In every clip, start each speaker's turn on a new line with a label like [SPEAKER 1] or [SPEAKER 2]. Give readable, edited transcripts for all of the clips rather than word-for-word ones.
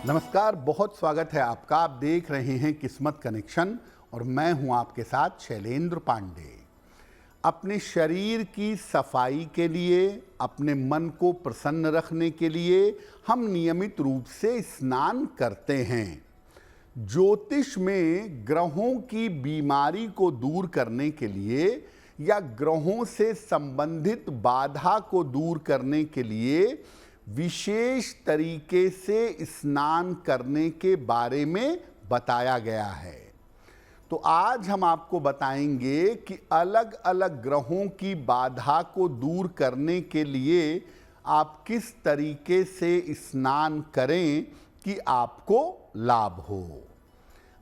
[SPEAKER 1] नमस्कार, बहुत स्वागत है आपका। आप देख रहे हैं किस्मत कनेक्शन और मैं हूं आपके साथ शैलेंद्र पांडे। अपने शरीर की सफाई के लिए, अपने मन को प्रसन्न रखने के लिए हम नियमित रूप से स्नान करते हैं। ज्योतिष में ग्रहों की बीमारी को दूर करने के लिए या ग्रहों से संबंधित बाधा को दूर करने के लिए विशेष तरीके से स्नान करने के बारे में बताया गया है। तो आज हम आपको बताएंगे कि अलग अलग ग्रहों की बाधा को दूर करने के लिए आप किस तरीके से स्नान करें कि आपको लाभ हो।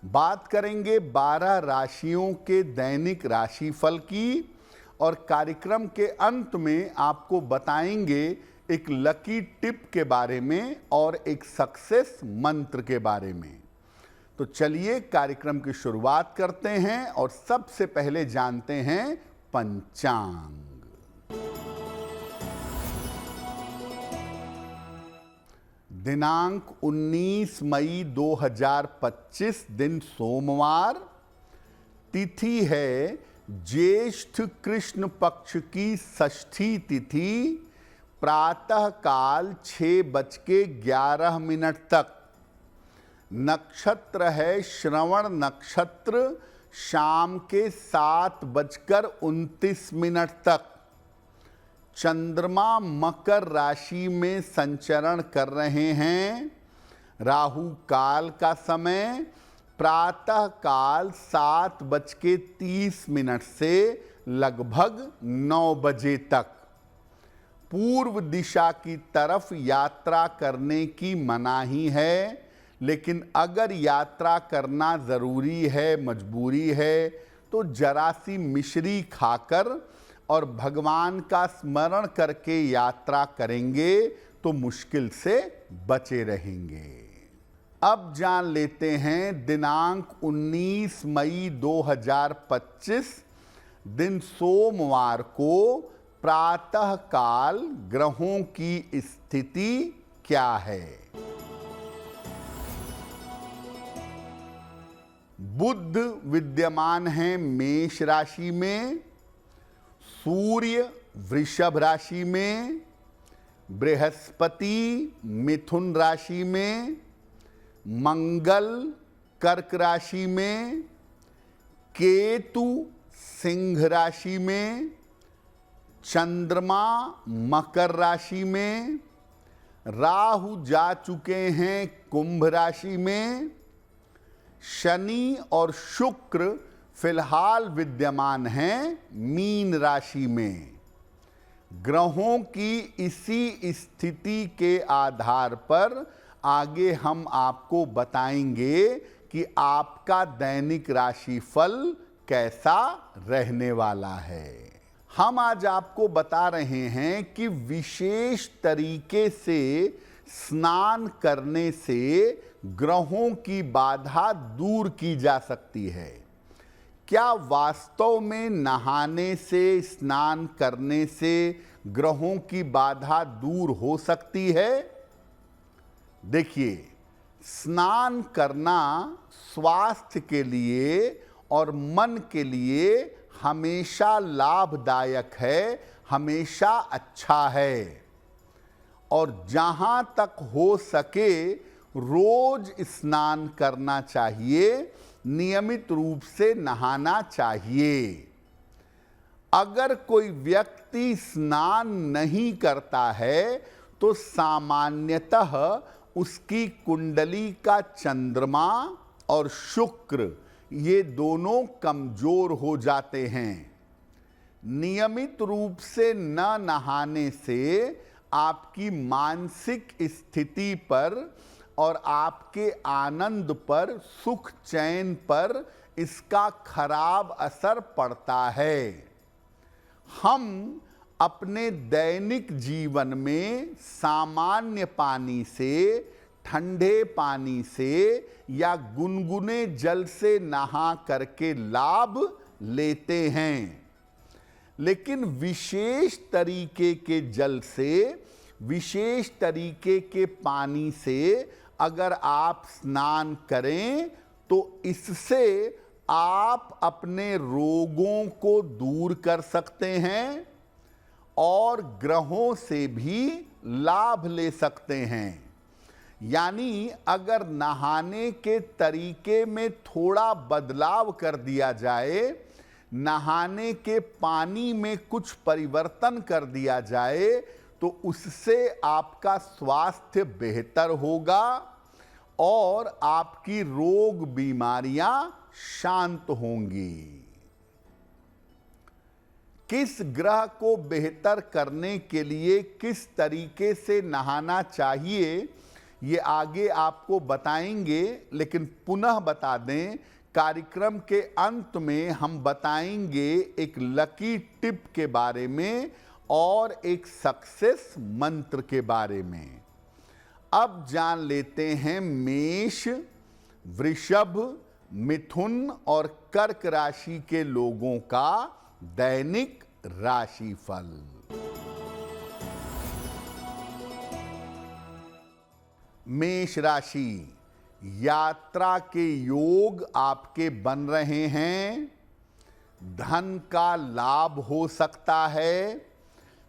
[SPEAKER 1] बात करेंगे 12 राशियों के दैनिक राशिफल की और कार्यक्रम के अंत में आपको बताएंगे एक लकी टिप के बारे में और एक सक्सेस मंत्र के बारे में। तो चलिए कार्यक्रम की शुरुआत करते हैं और सबसे पहले जानते हैं पंचांग। दिनांक 19 मई 2025 दिन सोमवार। तिथि है ज्येष्ठ कृष्ण पक्ष की षष्ठी तिथि, प्रातः काल 6:11 तक। नक्षत्र है श्रवण नक्षत्र, शाम के 7:29 तक। चंद्रमा मकर राशि में संचरण कर रहे हैं। राहु काल का समय प्रातः काल 7:30 से लगभग 9 बजे तक। पूर्व दिशा की तरफ यात्रा करने की मनाही है, लेकिन अगर यात्रा करना ज़रूरी है, मजबूरी है, तो जरा सी मिश्री खाकर और भगवान का स्मरण करके यात्रा करेंगे तो मुश्किल से बचे रहेंगे। अब जान लेते हैं दिनांक 19 मई 2025 दिन सोमवार को प्रातः काल ग्रहों की स्थिति क्या है। बुध विद्यमान है मेष राशि में, सूर्य वृषभ राशि में, बृहस्पति मिथुन राशि में, मंगल कर्क राशि में, केतु सिंह राशि में, चंद्रमा मकर राशि में, राहु जा चुके हैं कुंभ राशि में, शनि और शुक्र फिलहाल विद्यमान हैं मीन राशि में। ग्रहों की इसी स्थिति के आधार पर आगे हम आपको बताएंगे कि आपका दैनिक राशिफल कैसा रहने वाला है। हम आज आपको बता रहे हैं कि विशेष तरीके से स्नान करने से ग्रहों की बाधा दूर की जा सकती है। क्या वास्तव में नहाने से, स्नान करने से ग्रहों की बाधा दूर हो सकती है? देखिए, स्नान करना स्वास्थ्य के लिए और मन के लिए हमेशा लाभदायक है, हमेशा अच्छा है। और जहां तक हो सके रोज स्नान करना चाहिए, नियमित रूप से नहाना चाहिए। अगर कोई व्यक्ति स्नान नहीं करता है तो सामान्यतः उसकी कुंडली का चंद्रमा और शुक्र ये दोनों कमजोर हो जाते हैं। नियमित रूप से न नहाने से आपकी मानसिक स्थिति पर और आपके आनंद पर, सुख चैन पर इसका खराब असर पड़ता है। हम अपने दैनिक जीवन में सामान्य पानी से, ठंडे पानी से या गुनगुने जल से नहा करके लाभ लेते हैं, लेकिन विशेष तरीके के जल से, विशेष तरीके के पानी से अगर आप स्नान करें तो इससे आप अपने रोगों को दूर कर सकते हैं और ग्रहों से भी लाभ ले सकते हैं। यानी अगर नहाने के तरीके में थोड़ा बदलाव कर दिया जाए, नहाने के पानी में कुछ परिवर्तन कर दिया जाए, तो उससे आपका स्वास्थ्य बेहतर होगा और आपकी रोग बीमारियां शांत होंगी। किस ग्रह को बेहतर करने के लिए किस तरीके से नहाना चाहिए, ये आगे आपको बताएंगे, लेकिन पुनः बता दें, कार्यक्रम के अंत में हम बताएंगे एक लकी टिप के बारे में और एक सक्सेस मंत्र के बारे में। अब जान लेते हैं मेष, वृषभ, मिथुन और कर्क राशि के लोगों का दैनिक राशिफल। मेष राशि, यात्रा के योग आपके बन रहे हैं, धन का लाभ हो सकता है,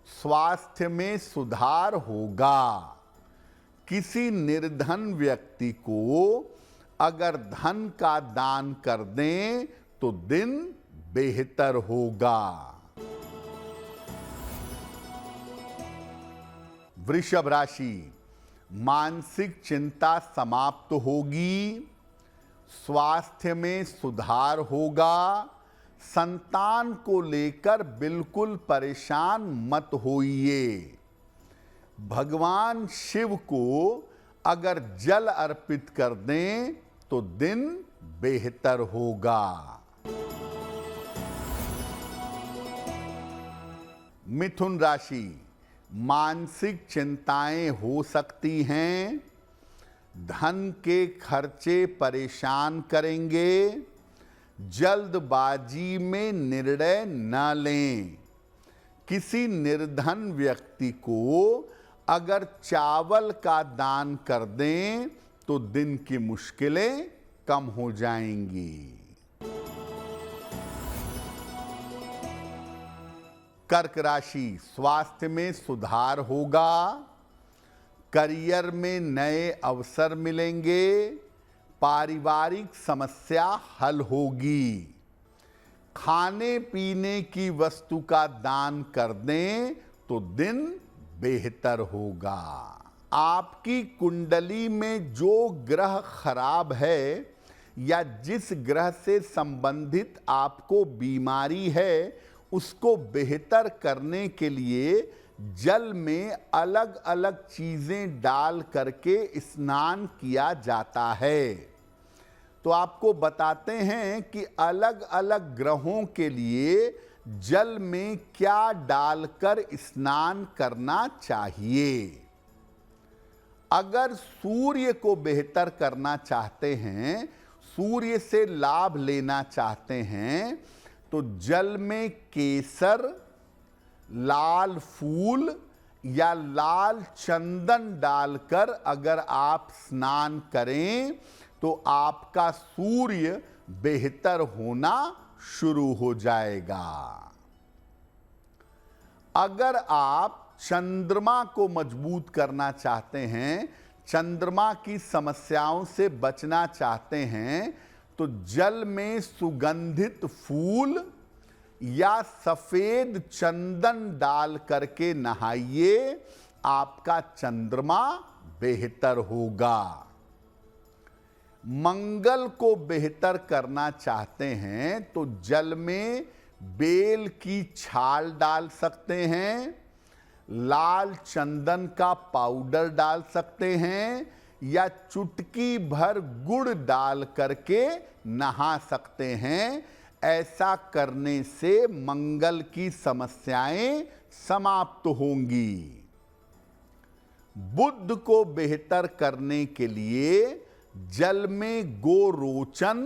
[SPEAKER 1] स्वास्थ्य में सुधार होगा। किसी निर्धन व्यक्ति को अगर धन का दान कर दें तो दिन बेहतर होगा। वृषभ राशि, मानसिक चिंता समाप्त होगी, स्वास्थ्य में सुधार होगा। संतान को लेकर बिल्कुल परेशान मत होइए। भगवान शिव को अगर जल अर्पित कर दें तो दिन बेहतर होगा। मिथुन राशि, मानसिक चिंताएं हो सकती हैं, धन के खर्चे परेशान करेंगे, जल्दबाजी में निर्णय न लें। किसी निर्धन व्यक्ति को अगर चावल का दान कर दें तो दिन की मुश्किलें कम हो जाएंगी। कर्क राशि, स्वास्थ्य में सुधार होगा, करियर में नए अवसर मिलेंगे, पारिवारिक समस्या हल होगी। खाने पीने की वस्तु का दान कर दें तो दिन बेहतर होगा। आपकी कुंडली में जो ग्रह खराब है या जिस ग्रह से संबंधित आपको बीमारी है, उसको बेहतर करने के लिए जल में अलग अलग चीजें डाल करके स्नान किया जाता है। तो आपको बताते हैं कि अलग अलग ग्रहों के लिए जल में क्या डालकर स्नान करना चाहिए। अगर सूर्य को बेहतर करना चाहते हैं, सूर्य से लाभ लेना चाहते हैं, तो जल में केसर, लाल फूल या लाल चंदन डालकर अगर आप स्नान करें तो आपका सूर्य बेहतर होना शुरू हो जाएगा। अगर आप चंद्रमा को मजबूत करना चाहते हैं, चंद्रमा की समस्याओं से बचना चाहते हैं, तो जल में सुगंधित फूल या सफेद चंदन डाल करके नहाइए, आपका चंद्रमा बेहतर होगा। मंगल को बेहतर करना चाहते हैं तो जल में बेल की छाल डाल सकते हैं, लाल चंदन का पाउडर डाल सकते हैं या चुटकी भर गुड़ डाल करके नहा सकते हैं। ऐसा करने से मंगल की समस्याएं समाप्त होंगी। बुध को बेहतर करने के लिए जल में गोरोचन,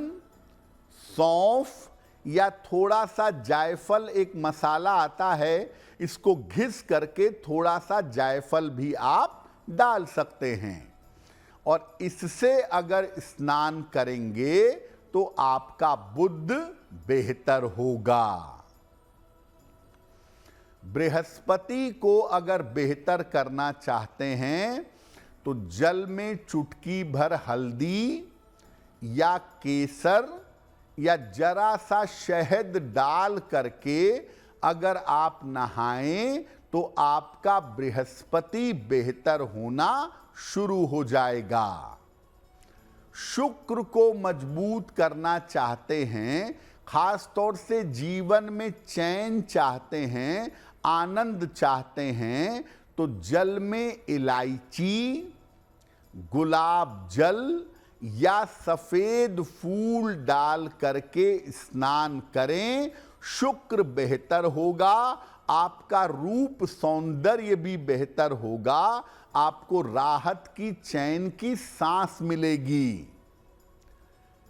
[SPEAKER 1] सौंफ या थोड़ा सा जायफल, एक मसाला आता है, इसको घिस करके थोड़ा सा जायफल भी आप डाल सकते हैं और इससे अगर स्नान करेंगे तो आपका बुद्ध बेहतर होगा। बृहस्पति को अगर बेहतर करना चाहते हैं तो जल में चुटकी भर हल्दी या केसर या जरा सा शहद डाल करके अगर आप नहाएं तो आपका बृहस्पति बेहतर होना शुरू हो जाएगा। शुक्र को मजबूत करना चाहते हैं, खास तौर से जीवन में चैन चाहते हैं, आनंद चाहते हैं, तो जल में इलायची, गुलाब जल या सफेद फूल डाल करके स्नान करें। शुक्र बेहतर होगा, आपका रूप सौंदर्य भी बेहतर होगा, आपको राहत की, चैन की सांस मिलेगी।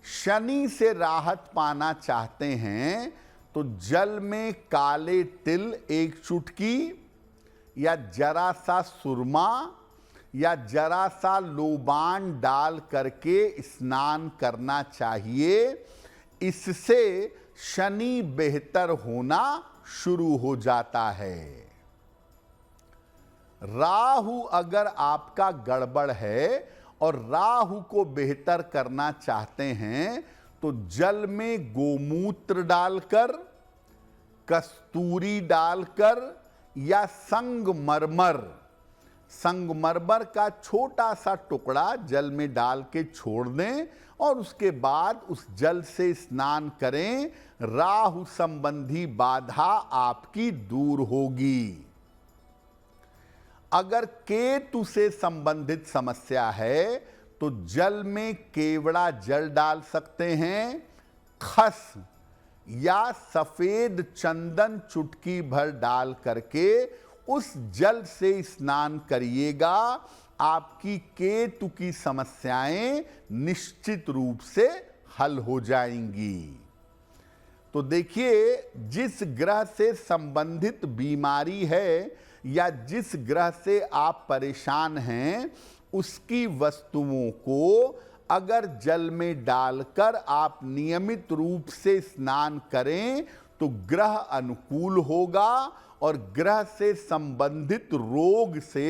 [SPEAKER 1] शनि से राहत पाना चाहते हैं तो जल में काले तिल एक चुटकी या जरा सा सुरमा या जरा सा लोबान डाल करके स्नान करना चाहिए। इससे शनि बेहतर होना शुरू हो जाता है। राहु अगर आपका गड़बड़ है और राहु को बेहतर करना चाहते हैं तो जल में गोमूत्र डालकर, कस्तूरी डालकर या संगमरमर का छोटा सा टुकड़ा जल में डाल के छोड़ दें और उसके बाद उस जल से स्नान करें। राहु संबंधी बाधा आपकी दूर होगी। अगर केतु से संबंधित समस्या है तो जल में केवड़ा जल डाल सकते हैं, खस या सफेद चंदन चुटकी भर डाल करके उस जल से स्नान करिएगा। आपकी केतु की समस्याएं निश्चित रूप से हल हो जाएंगी। तो देखिए, जिस ग्रह से संबंधित बीमारी है या जिस ग्रह से आप परेशान हैं, उसकी वस्तुओं को अगर जल में डालकर आप नियमित रूप से स्नान करें तो ग्रह अनुकूल होगा और ग्रह से संबंधित रोग से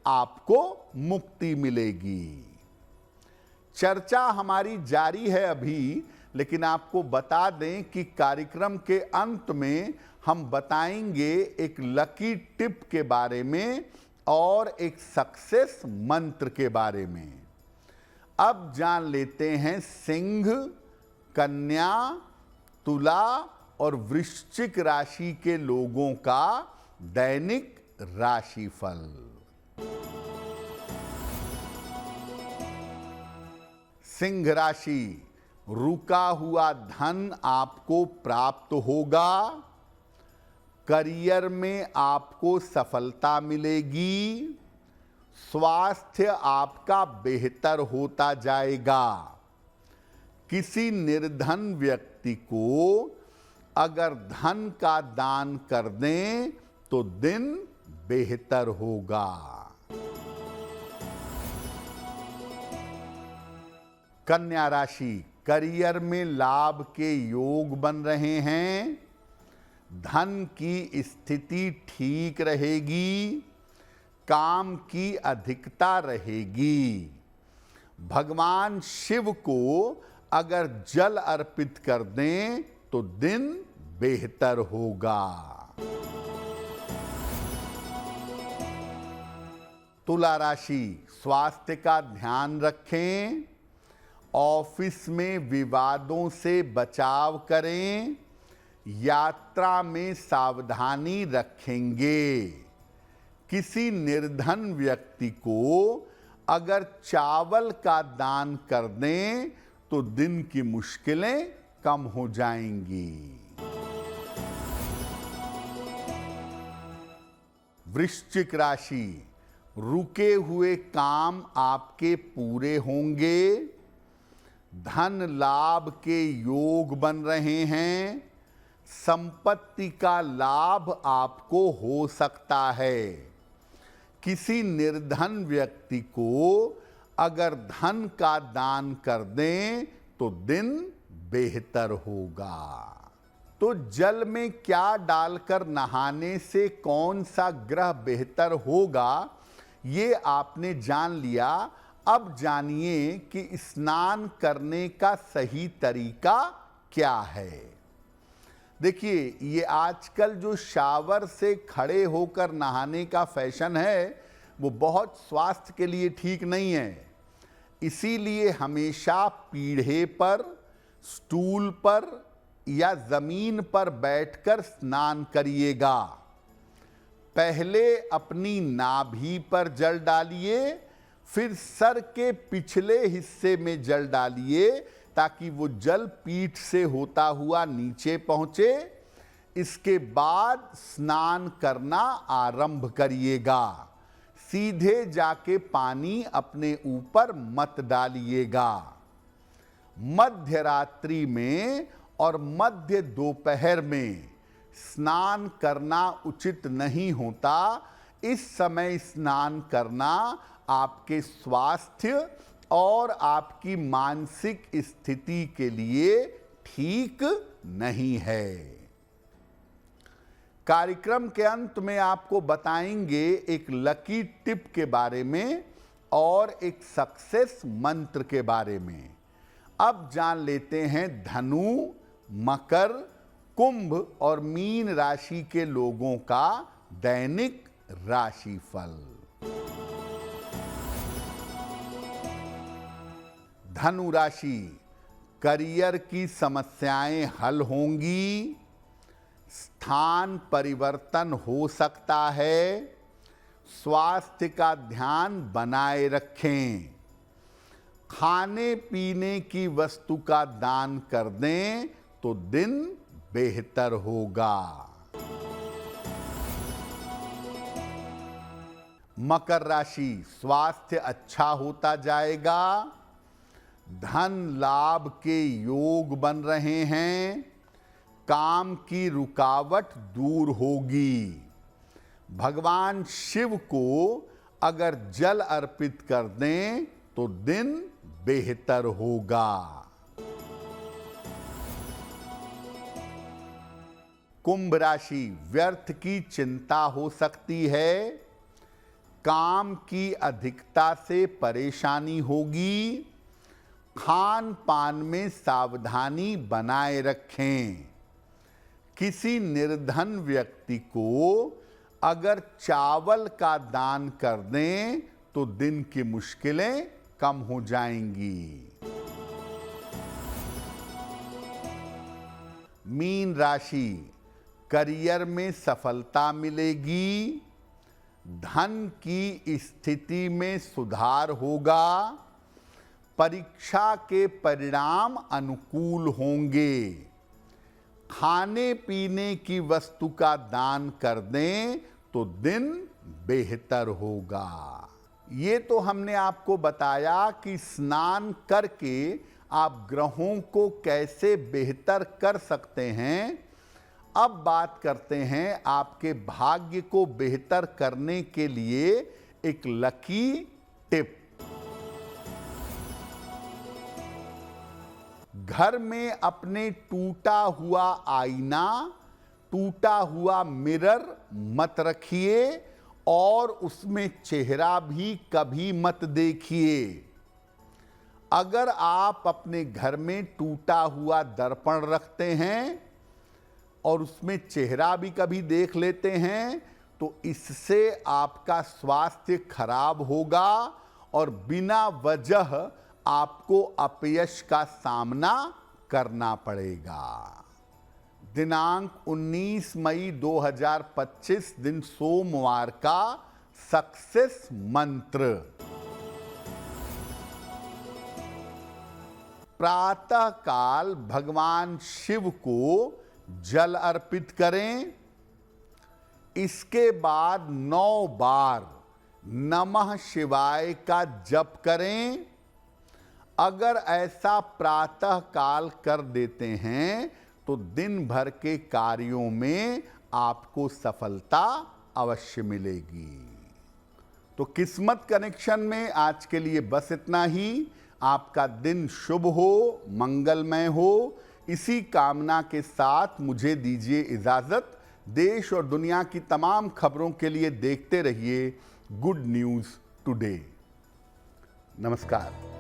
[SPEAKER 1] आपको मुक्ति मिलेगी। चर्चा हमारी जारी है अभी, लेकिन आपको बता दें कि कार्यक्रम के अंत में हम बताएंगे एक लकी टिप के बारे में और एक सक्सेस मंत्र के बारे में। अब जान लेते हैं सिंह, कन्या, तुला और वृश्चिक राशि के लोगों का दैनिक राशिफल। सिंह राशि, रुका हुआ धन आपको प्राप्त होगा। करियर में आपको सफलता मिलेगी। स्वास्थ्य आपका बेहतर होता जाएगा। किसी निर्धन व्यक्ति को अगर धन का दान कर दें तो दिन बेहतर होगा। कन्या राशि, करियर में लाभ के योग बन रहे हैं। धन की स्थिति ठीक रहेगी। काम की अधिकता रहेगी। भगवान शिव को अगर जल अर्पित कर दें तो दिन बेहतर होगा। तुला राशि, स्वास्थ्य का ध्यान रखें। ऑफिस में विवादों से बचाव करें। यात्रा में सावधानी रखेंगे। किसी निर्धन व्यक्ति को अगर चावल का दान कर दें तो दिन की मुश्किलें कम हो जाएंगी। वृश्चिक राशि, रुके हुए काम आपके पूरे होंगे। धन लाभ के योग बन रहे हैं। संपत्ति का लाभ आपको हो सकता है। किसी निर्धन व्यक्ति को अगर धन का दान कर दें तो दिन बेहतर होगा। तो जल में क्या डालकर नहाने से कौन सा ग्रह बेहतर होगा, ये आपने जान लिया। अब जानिए कि स्नान करने का सही तरीका क्या है। देखिए, ये आजकल जो शावर से खड़े होकर नहाने का फैशन है, वो बहुत स्वास्थ्य के लिए ठीक नहीं है। इसीलिए हमेशा पीढ़े पर, स्टूल पर या जमीन पर बैठकर स्नान करिएगा। पहले अपनी नाभि पर जल डालिए, फिर सर के पिछले हिस्से में जल डालिए ताकि वो जल पीठ से होता हुआ नीचे पहुंचे। इसके बाद स्नान करना आरंभ करिएगा। सीधे जाके पानी अपने ऊपर मत डालिएगा। मध्य रात्रि में और मध्य दोपहर में स्नान करना उचित नहीं होता। इस समय स्नान करना आपके स्वास्थ्य और आपकी मानसिक स्थिति के लिए ठीक नहीं है। कार्यक्रम के अंत में आपको बताएंगे एक लकी टिप के बारे में और एक सक्सेस मंत्र के बारे में। अब जान लेते हैं धनु, मकर, कुंभ और मीन राशि के लोगों का दैनिक राशिफल। धनु राशि, करियर की समस्याएं हल होंगी। स्थान परिवर्तन हो सकता है। स्वास्थ्य का ध्यान बनाए रखें। खाने पीने की वस्तु का दान कर दें तो दिन बेहतर होगा। मकर राशि, स्वास्थ्य अच्छा होता जाएगा। धन लाभ के योग बन रहे हैं। काम की रुकावट दूर होगी। भगवान शिव को अगर जल अर्पित कर दें तो दिन बेहतर होगा। कुंभ राशि, व्यर्थ की चिंता हो सकती है। काम की अधिकता से परेशानी होगी। खान पान में सावधानी बनाए रखें। किसी निर्धन व्यक्ति को अगर चावल का दान कर दें तो दिन की मुश्किलें कम हो जाएंगी। मीन राशि, करियर में सफलता मिलेगी। धन की स्थिति में सुधार होगा। परीक्षा के परिणाम अनुकूल होंगे। खाने पीने की वस्तु का दान कर दें तो दिन बेहतर होगा। ये तो हमने आपको बताया कि स्नान करके आप ग्रहों को कैसे बेहतर कर सकते हैं। अब बात करते हैं आपके भाग्य को बेहतर करने के लिए एक लकी टिप। घर में अपने टूटा हुआ आईना, टूटा हुआ मिरर मत रखिए और उसमें चेहरा भी कभी मत देखिए। अगर आप अपने घर में टूटा हुआ दर्पण रखते हैं और उसमें चेहरा भी कभी देख लेते हैं तो इससे आपका स्वास्थ्य खराब होगा और बिना वजह आपको अपयश का सामना करना पड़ेगा। दिनांक 19 मई 2025 दिन सोमवार का सक्सेस मंत्र। प्रातः काल भगवान शिव को जल अर्पित करें। इसके बाद 9 बार नमः शिवाय का जप करें। अगर ऐसा प्रातः काल कर देते हैं तो दिन भर के कार्यों में आपको सफलता अवश्य मिलेगी। तो किस्मत कनेक्शन में आज के लिए बस इतना ही। आपका दिन शुभ हो, मंगलमय हो, इसी कामना के साथ मुझे दीजिए इजाजत। देश और दुनिया की तमाम खबरों के लिए देखते रहिए गुड न्यूज़ टुडे। नमस्कार।